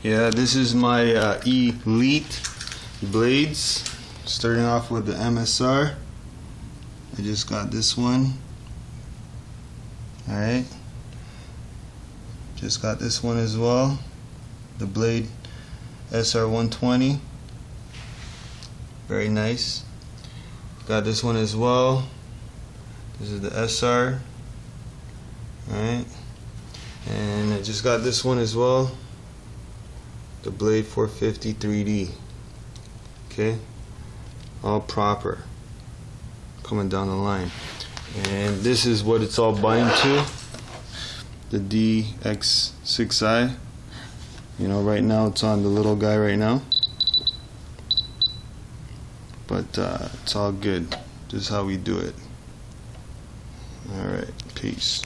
Yeah, this is my E-flit blades. Starting off with the MSR. I just got this one. Alright. Just got this one as well. The Blade SR120. Very nice. Got this one as well. This is the SR. Alright. And I just got this one as well. The Blade 450 3D. Okay. All proper. Coming down the line. And this is what it's all bind to. The DX6i. You know, right now it's on the little guy right now. But it's all good. This is how we do it. Alright, peace.